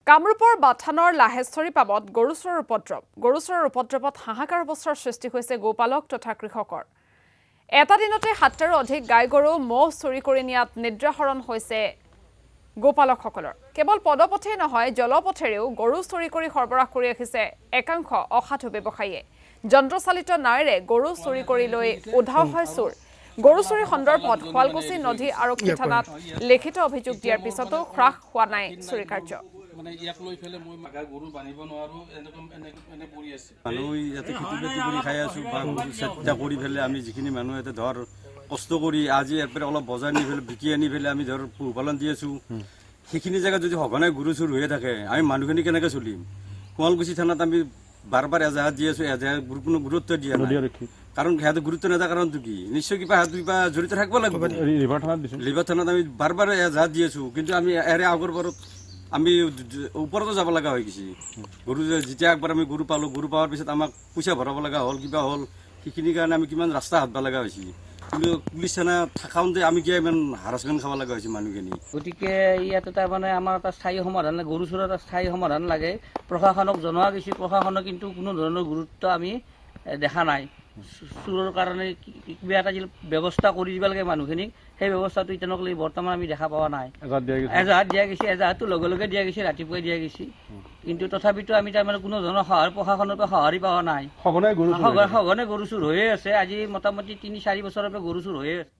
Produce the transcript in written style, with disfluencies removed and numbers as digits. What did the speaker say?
কামৰূপৰ বাথানৰ লাহেশ্বৰী পাবত গৰুচৰৰ উপদ্ৰৱত হাহাকাৰ অৱস্থাৰ সৃষ্টি হৈছে গোপালক তথা কৃষকৰ। এটা দিনতে ৭টাৰো অধিক গাই গৰু মহ চুৰি কৰি নিয়াত নিদ্ৰাহৰণ হৈছে গোপালকসকলৰ। কেৱল পদপথেই নহয় জলপথেৰেও গৰু চুৰি কৰি সৰবৰাহ কৰি ৰাখিছে একাংশ অসাধু ব্যৱসায়ীয়ে। যন্ত্ৰচালিত নাৱেৰে গৰু চুৰি কৰি লৈ উধাও হয় চোৰ। গৰু চুৰি সন্দৰ্ভত শুৱালকুছি নদী আৰক্ষী থানাত লিখিত অভিযোগ দিয়াৰ পিছতো হ্ৰাস হোৱা নাই চুৰি কাৰ্য। মানে ইয়াক লৈ ফেলে মই মাগা গৰু বানিব নোৱাৰো এনে পৰি আছে মানুহ ইয়াতে খেতি বাতি কৰি খাই আছো বা চেষ্টা কৰি ফেলে আমি যিখিনি মানুহ ইয়াতে ধৰ কষ্ট কৰি আজি ইয়াৰ পৰা অলপ বজাৰ নি ফেলে বিকি আনি ফেলে আমি ধৰ পোহপালন দি আছো। সেইখিনি জেগাত যদি সঘনাই গৰু চুৰ হৈয়ে থাকে আমি মানুহখিনি কেনেকৈ চলিম? শুৱালকুছি থানাত আমি বাৰ বাৰ এজাহাত দি আছো, এজাহাত কোনো গুৰুত্ব দিয়া নাই। কাৰণ সিহঁতে গুৰুত্ব নিদিয়া কাৰণটো কি? নিশ্চয় কিবা জড়িত থাকিব লাগিব। লিভাৰ থানাত আমি বাৰ বাৰ এজাহাত দি আছো, কিন্তু আমি আগৰ বাৰত আমি ওপৰতো যাব লগা হৈ গৈছে। গৰু যেতিয়া একবাৰ আমি গৰু পালো, গৰু পোৱাৰ পিছত আমাক পইচা ভৰাব লগা হ'ল, কিবা হ'ল। সেইখিনিৰ কাৰণে আমি কিমান ৰাস্তা হাতব লগা হৈছে। কিন্তু পুলিচ থানা থাকাওঁতে আমি কিয় ইমান হাৰাচমেণ্ট খাব লগা হৈছে মানুহখিনি? গতিকে ইয়াত তাৰমানে আমাৰ এটা স্থায়ী সমাধান, গৰু চোৰৰ এটা স্থায়ী সমাধান লাগে। প্ৰশাসনক জনোৱা গৈছে, প্ৰশাসনে কিন্তু কোনো ধৰণৰ গুৰুত্ব আমি দেখা নাই। চোৰৰ কাৰণে কিবা এটা ব্যৱস্থা কৰি দিব লাগে মানুহখিনিক, সেই ব্যৱস্থাটো এতিয়ালৈকে বৰ্তমান আমি দেখা পোৱা নাই। এজাহাত দিয়া গৈছে, এজাহাতটো লগে লগে দিয়া গৈছে, ৰাতিপুৱাই দিয়া গৈছে। কিন্তু তথাপিতো আমি তাৰমানে কোনো ধৰণৰ সহায় প্ৰশাসনৰ পৰা সঁহাৰি পোৱা নাই। সঘনে গৰু চুৰ হৈয়ে আছে। আজি মোটামুটি ৩-৪ বছৰৰ পৰা গৰু চুৰ হৈয়ে আছে।